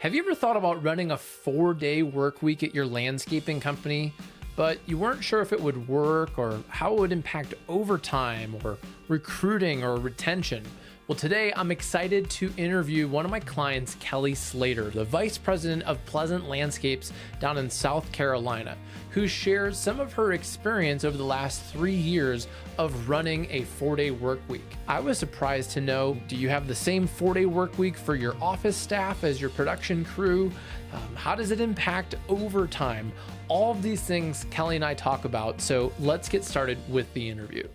Have you ever thought about running a 4-day work week at your landscaping company, but you weren't sure if it would work or how it would impact overtime or recruiting or retention? Well, today I'm excited to interview one of my clients, Kelly Slater, the Vice President of Pleasant Landscapes down in South Carolina, who shares some of her experience over the last 3 years of running a 4-day work week. I was surprised to know, do you have the same 4-day work week for your office staff as your production crew? How does it impact overtime? All of these things Kelly and I talk about, so let's get started with the interview.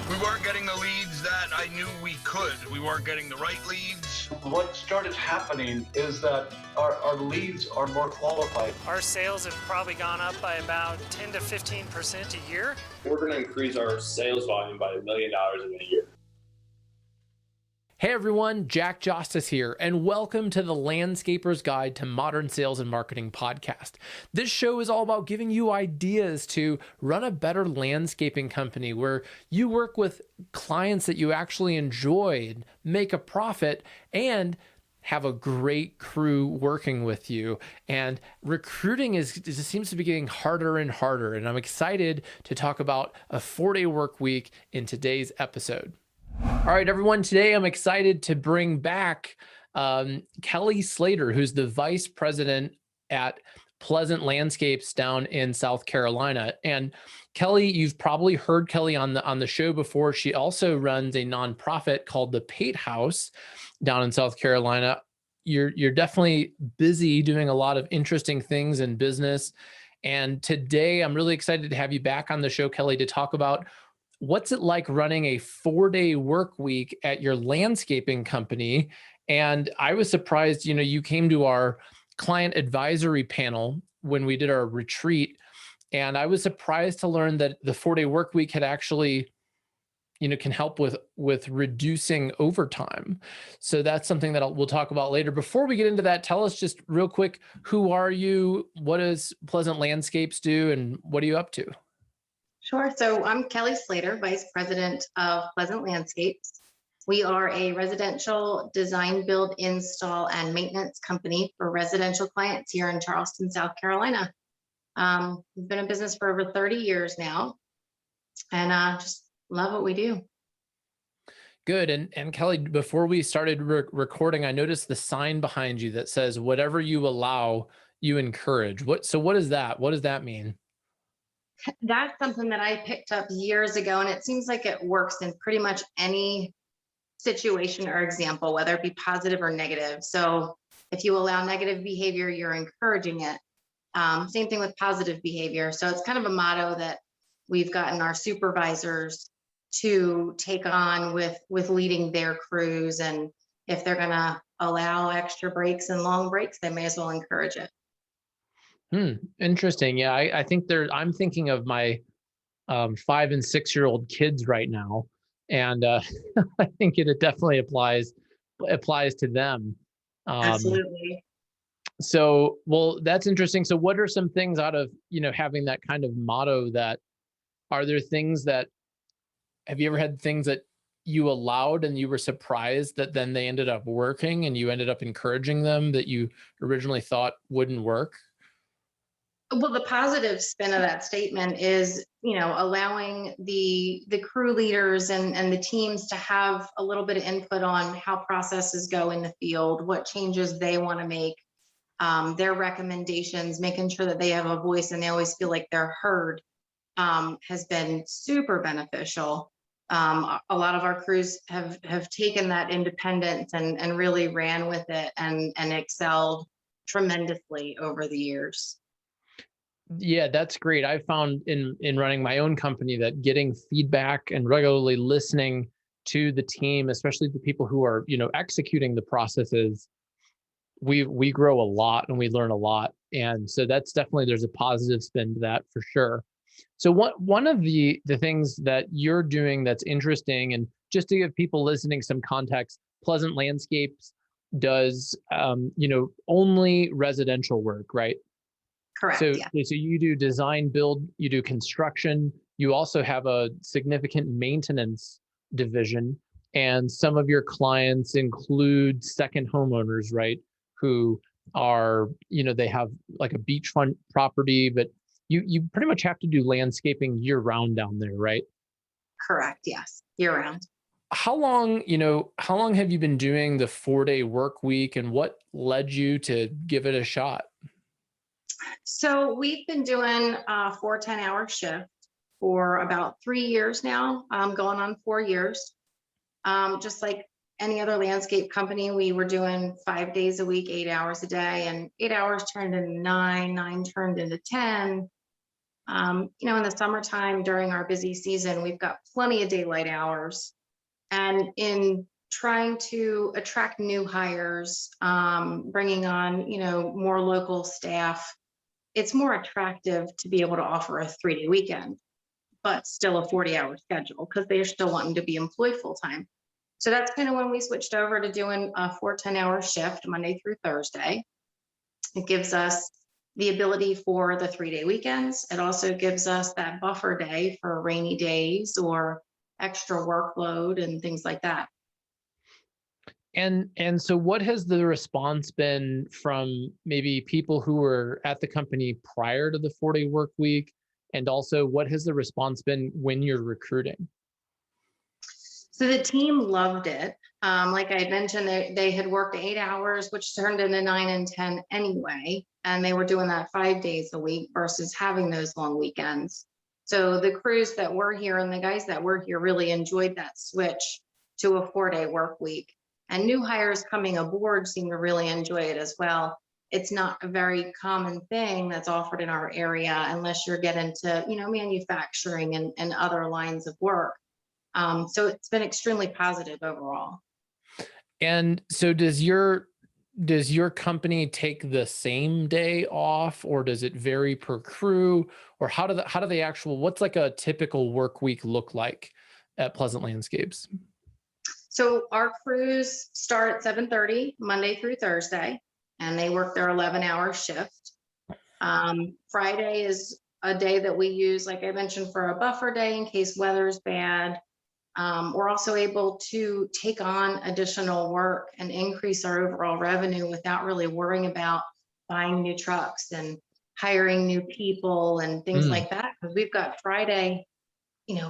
We weren't getting the leads that I knew we could. We weren't getting the right leads. What started happening is that our leads are more qualified. Our sales have probably gone up by about 10 to 15% a year. We're going to increase our sales volume by $1 million in a year. Hey everyone, Jack Jostes here, and welcome to the Landscaper's Guide to Modern Sales and Marketing podcast. This show is all about giving you ideas to run a better landscaping company where you work with clients that you actually enjoy, and make a profit, and have a great crew working with you. And recruiting just seems to be getting harder and harder, and I'm excited to talk about a 4-day work week in today's episode. All right, everyone. Today, I'm excited to bring back Kelly Slater, who's the Vice President at Pleasant Landscapes down in South Carolina. And Kelly, you've probably heard Kelly on the show before. She also runs a nonprofit called the Pate House down in South Carolina. You're definitely busy doing a lot of interesting things in business. And today, I'm really excited to have you back on the show, Kelly, to talk about what's it like running a 4-day work week at your landscaping company. And I was surprised, you came to our client advisory panel when we did our retreat. And I was surprised to learn that the 4-day work week had actually, can help with reducing overtime. So that's something that we'll talk about later. Before we get into that, tell us just real quick, who are you? What does Pleasant Landscapes do? And what are you up to? Sure. So I'm Kelly Slater, Vice President of Pleasant Landscapes. We are a residential design, build, install, and maintenance company for residential clients here in Charleston, South Carolina. We've been in business for over 30 years now, and just love what we do. Good. And Kelly, before we started recording, I noticed the sign behind you that says, "Whatever you allow, you encourage." What is that? What does that mean? That's something that I picked up years ago, and it seems like it works in pretty much any situation or example, whether it be positive or negative. So if you allow negative behavior, you're encouraging it. Same thing with positive behavior. So it's kind of a motto that we've gotten our supervisors to take on with leading their crews. And if they're going to allow extra breaks and long breaks, they may as well encourage it. Interesting. Yeah, I think I'm thinking of my 5 and 6-year-old kids right now, and I think it definitely applies to them. Absolutely. So, well, that's interesting. So, what are some things out of having that kind of motto? Are there things that have you ever had things that you allowed and you were surprised that then they ended up working and you ended up encouraging them that you originally thought wouldn't work? Well, the positive spin of that statement is, allowing the crew leaders and the teams to have a little bit of input on how processes go in the field, what changes they want to make, their recommendations, making sure that they have a voice and they always feel like they're heard, has been super beneficial. A lot of our crews have taken that independence and really ran with it and excelled tremendously over the years. Yeah, that's great. I found in running my own company that getting feedback and regularly listening to the team, especially the people who are, executing the processes, we grow a lot and we learn a lot. And so that's definitely, there's a positive spin to that for sure. So one of the things that you're doing that's interesting, and just to give people listening some context, Pleasant Landscapes does, only residential work, right? Correct. So, yeah. so you do design, build, you do construction. You also have a significant maintenance division, and some of your clients include second homeowners, right? who are, they have like a beachfront property, but you pretty much have to do landscaping year round down there, right? Correct. Yes. Year round. How long have you been doing the 4-day work week, and what led you to give it a shot? So we've been doing 4 10-hour shifts for about 3 years now, going on 4 years. Just like any other landscape company, we were doing 5 days a week, 8 hours a day, and 8 hours turned into nine turned into 10. In the summertime during our busy season, we've got plenty of daylight hours. And in trying to attract new hires, bringing on, more local staff, it's more attractive to be able to offer a 3-day weekend, but still a 40-hour schedule because they're still wanting to be employed full time. So that's kind of when we switched over to doing a 4 10-hour shift Monday through Thursday. It gives us the ability for the 3-day weekends. It also gives us that buffer day for rainy days or extra workload and things like that. And so what has the response been from maybe people who were at the company prior to the 4-day work week? And also, what has the response been when you're recruiting? So the team loved it. Like I had mentioned, they had worked 8 hours, which turned into 9 and 10 anyway. And they were doing that 5 days a week versus having those long weekends. So the crews that were here and the guys that were here really enjoyed that switch to a 4-day work week. And new hires coming aboard seem to really enjoy it as well. It's not a very common thing that's offered in our area unless you're getting to, manufacturing and other lines of work. So it's been extremely positive overall. And so does your company take the same day off, or does it vary per crew, or how do they what's like a typical work week look like at Pleasant Landscapes? So our crews start at 7:30 Monday through Thursday, and they work their 11-hour shift. Friday is a day that we use, like I mentioned, for a buffer day in case weather's bad. We're also able to take on additional work and increase our overall revenue without really worrying about buying new trucks and hiring new people and things like that. Because we've got Friday,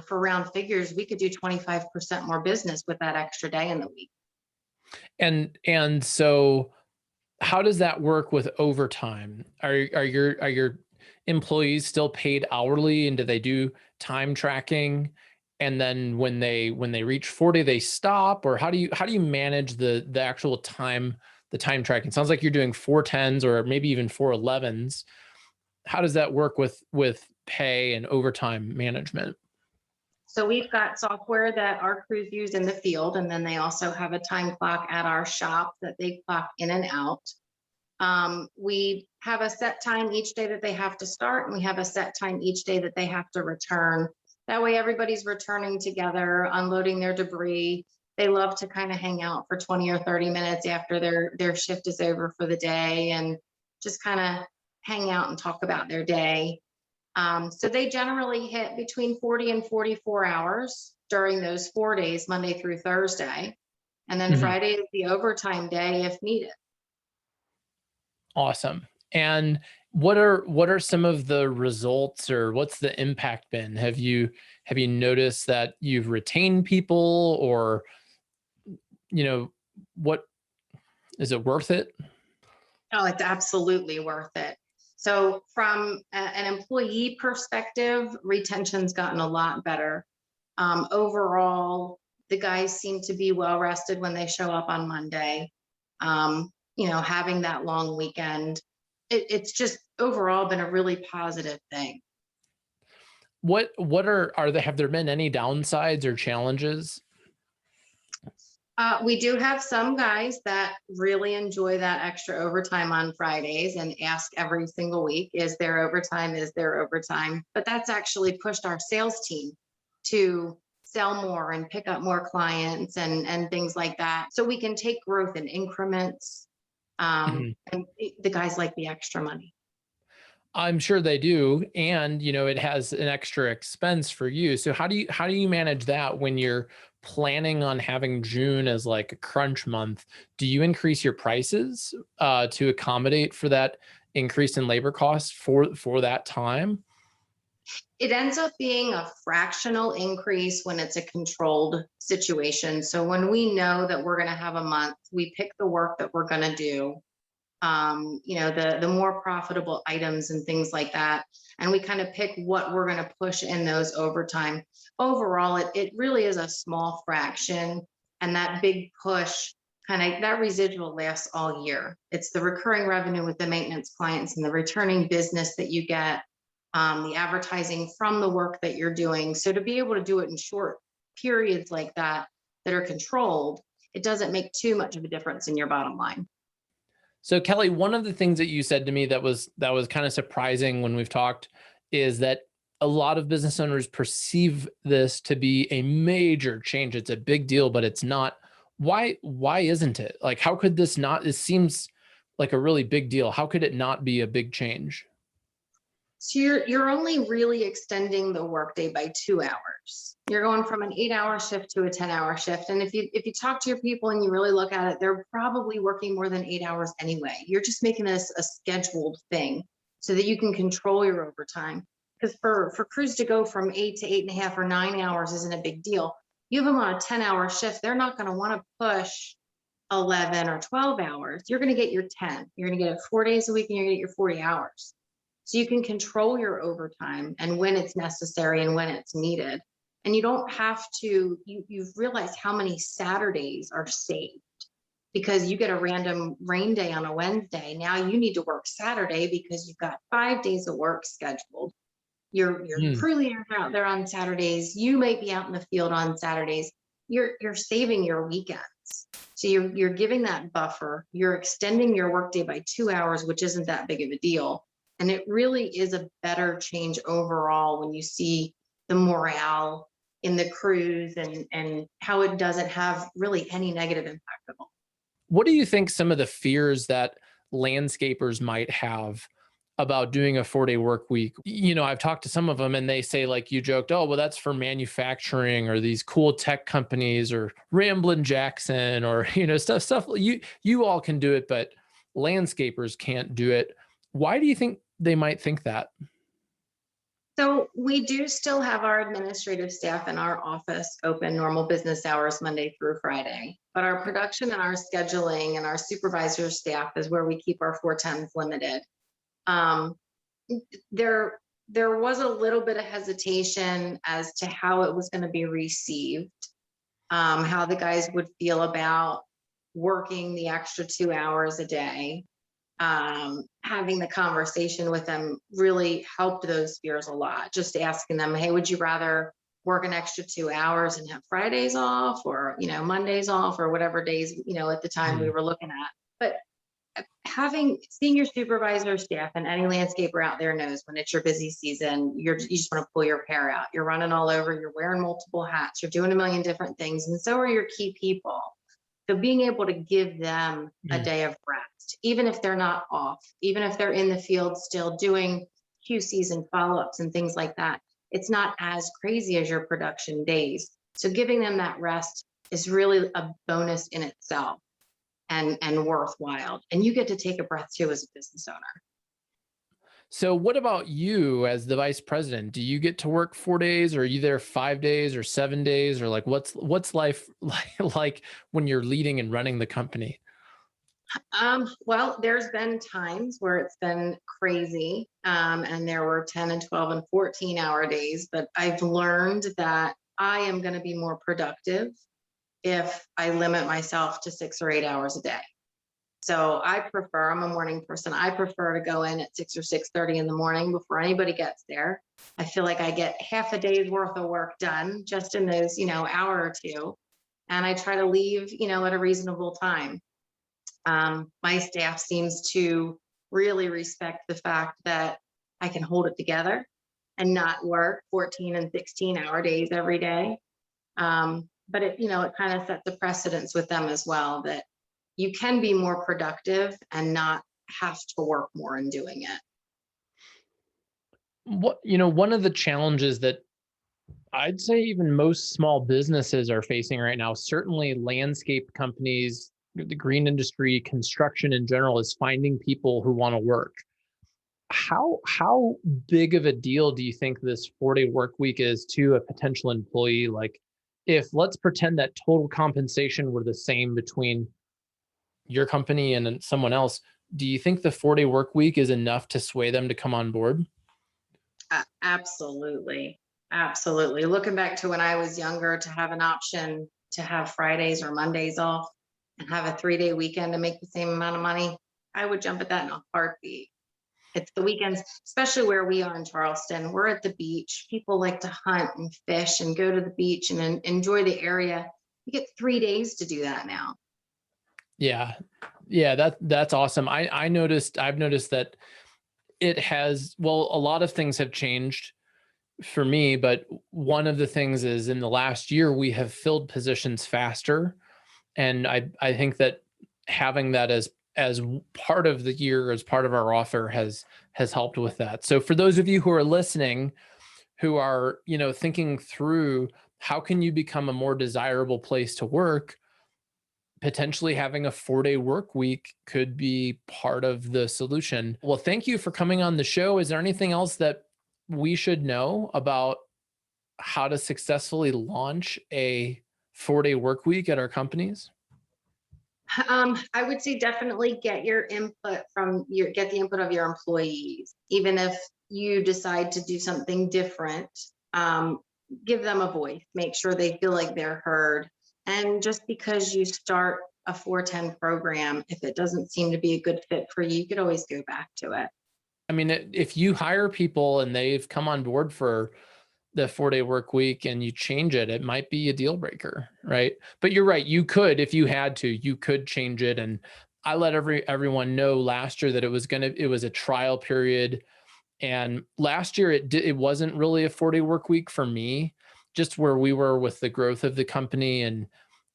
for round figures, we could do 25% more business with that extra day in the week. And so how does that work with overtime? Are your employees still paid hourly, and do they do time tracking? And then when they reach 40, they stop, or how do you manage the actual time, the time tracking? Sounds like you're doing 4 10s or maybe even 4 11s. How does that work with pay and overtime management? So we've got software that our crews use in the field, and then they also have a time clock at our shop that they clock in and out. We have a set time each day that they have to start, and we have a set time each day that they have to return. That way everybody's returning together, unloading their debris. They love to kind of hang out for 20 or 30 minutes after their shift is over for the day and just kind of hang out and talk about their day. So they generally hit between 40 and 44 hours during those 4 days, Monday through Thursday. And then Friday is the overtime day if needed. Awesome. And what are some of the results, or what's the impact been? Have you noticed that you've retained people, or what is it worth it? Oh, it's absolutely worth it. So from an employee perspective, retention's gotten a lot better. Overall, the guys seem to be well rested when they show up on Monday. Having that long weekend, it's just overall been a really positive thing. What have there been any downsides or challenges? We do have some guys that really enjoy that extra overtime on Fridays and ask every single week, is there overtime? Is there overtime? But that's actually pushed our sales team to sell more and pick up more clients and things like that. So we can take growth in increments. And the guys like the extra money. I'm sure they do. And, it has an extra expense for you. So how do you manage that when you're planning on having June as like a crunch month? Do you increase your prices to accommodate for that increase in labor costs for that time? It ends up being a fractional increase when it's a controlled situation. So when we know that we're going to have a month, we pick the work that we're going to do, the more profitable items and things like that. And we kind of pick what we're going to push in those overtime. Overall, it really is a small fraction. And that big push, kind of that residual lasts all year. It's the recurring revenue with the maintenance clients and the returning business that you get, the advertising from the work that you're doing. So to be able to do it in short periods like that are controlled, it doesn't make too much of a difference in your bottom line. So Kelly, one of the things that you said to me that was kind of surprising when we've talked is that a lot of business owners perceive this to be a major change. It's a big deal, but it's not. Why isn't it? Like, how could this not? It seems like a really big deal. How could it not be a big change? So you're only really extending the workday by 2 hours. You're going from an 8-hour shift to a 10-hour shift. And if you talk to your people and you really look at it, they're probably working more than 8 hours anyway. You're just making this a scheduled thing so that you can control your overtime. Because for crews to go from 8 to 8.5 or 9 hours isn't a big deal. You have them on a 10-hour shift, they're not going to want to push 11 or 12 hours. You're going to get your 10. You're going to get it 4 days a week and you're going to get your 40 hours. So you can control your overtime and when it's necessary and when it's needed. And you don't have to, you've realized how many Saturdays are saved because you get a random rain day on a Wednesday. Now you need to work Saturday because you've got 5 days of work scheduled. Your crew leaders are out there on Saturdays. You might be out in the field on Saturdays. You're saving your weekends. So you're giving that buffer. You're extending your workday by 2 hours, which isn't that big of a deal. And it really is a better change overall when you see the morale in the crews and how it doesn't have really any negative impact at all. What do you think some of the fears that landscapers might have about doing a 4-day work week? I've talked to some of them and they say, like you joked, oh, well, that's for manufacturing or these cool tech companies or Ramblin' Jackson or, stuff. You all can do it, but landscapers can't do it. Why do you think they might think that? So we do still have our administrative staff in our office open normal business hours Monday through Friday, but our production and our scheduling and our supervisor staff is where we keep our 410s limited. There was a little bit of hesitation as to how it was going to be received, how the guys would feel about working the extra 2 hours a day. Having the conversation with them really helped those fears a lot. Just asking them, hey, would you rather work an extra 2 hours and have Fridays off or, Mondays off or whatever days, at the time we were looking at. But having senior supervisor staff and any landscaper out there knows when it's your busy season, you just want to pull your hair out. You're running all over, you're wearing multiple hats, you're doing a million different things. And so are your key people. So being able to give them a day of rest, even if they're not off, even if they're in the field still doing QCs and follow-ups and things like that, it's not as crazy as your production days. So giving them that rest is really a bonus in itself and worthwhile. And you get to take a breath too as a business owner. So what about you as the vice president? Do you get to work 4 days or are you there 5 days or 7 days or like what's life like when you're leading and running the company? Well, there's been times where it's been crazy, and there were 10 and 12 and 14-hour days, but I've learned that I am going to be more productive if I limit myself to 6 or 8 hours a day. So I'm a morning person. I prefer to go in at 6 or 6:30 in the morning before anybody gets there. I feel like I get half a day's worth of work done just in those, hour or two. And I try to leave, at a reasonable time. My staff seems to really respect the fact that I can hold it together and not work 14 and 16-hour days every day. But it kind of sets a precedence with them as well that you can be more productive and not have to work more in doing it. One of the challenges that I'd say even most small businesses are facing right now, certainly landscape companies, the green industry, construction in general, is finding people who want to work. How big of a deal do you think this 4-day work week is to a potential employee? Like, if let's pretend that total compensation were the same between your company and then someone else, do you think the 4-day work week is enough to sway them to come on board? Absolutely. Absolutely. Looking back to when I was younger, to have an option to have Fridays or Mondays off and have a 3-day weekend to make the same amount of money, I would jump at that in a heartbeat. It's the weekends, especially where we are in Charleston. We're at the beach. People like to hunt and fish and go to the beach and enjoy the area. You get 3 days to do that now. Yeah. Yeah, that's awesome. I've noticed that it has, well, a lot of things have changed for me, but one of the things is in the last year, we have filled positions faster. And I think that having that as part of the year, as part of our offer has helped with that. So for those of you who are listening, who are, thinking through how can you become a more desirable place to work, potentially having a 4-day work week could be part of the solution. Well, thank you for coming on the show. Is there anything else that we should know about how to successfully launch a 4-day work week at our companies? I would say definitely get the input of your employees. Even if you decide to do something different, give them a voice, make sure they feel like they're heard. And just because you start a 410 program, if it doesn't seem to be a good fit for you, you could always go back to it. I mean, if you hire people and they've come on board for the 4-day work week and you change it, it might be a deal breaker, right? But you're right. You could, if you had to, you could change it. And I let everyone know last year that it was a trial period. And last year it wasn't really a 4-day work week for me, just where we were with the growth of the company and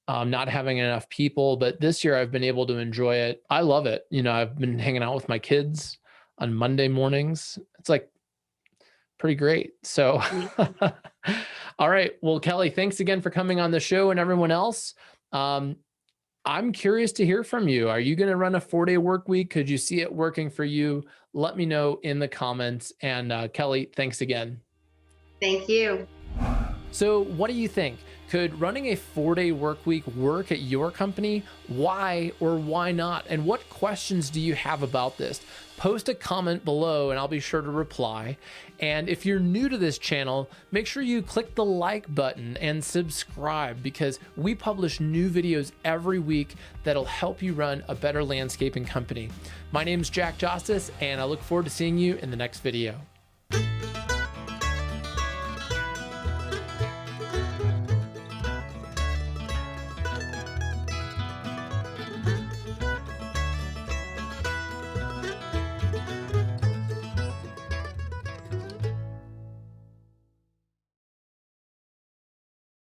not having enough people. But this year I've been able to enjoy it. I love it. I've been hanging out with my kids on Monday mornings. It's like pretty great. So, all right. Well, Kelly, thanks again for coming on the show, and everyone else. I'm curious to hear from you. Are you going to run a 4-day work week? Could you see it working for you? Let me know in the comments. And Kelly, thanks again. Thank you. So what do you think? Could running a 4-day work week work at your company? Why or why not? And what questions do you have about this? Post a comment below and I'll be sure to reply. And if you're new to this channel, make sure you click the like button and subscribe, because we publish new videos every week that'll help you run a better landscaping company. My name is Jack Jostes, and I look forward to seeing you in the next video.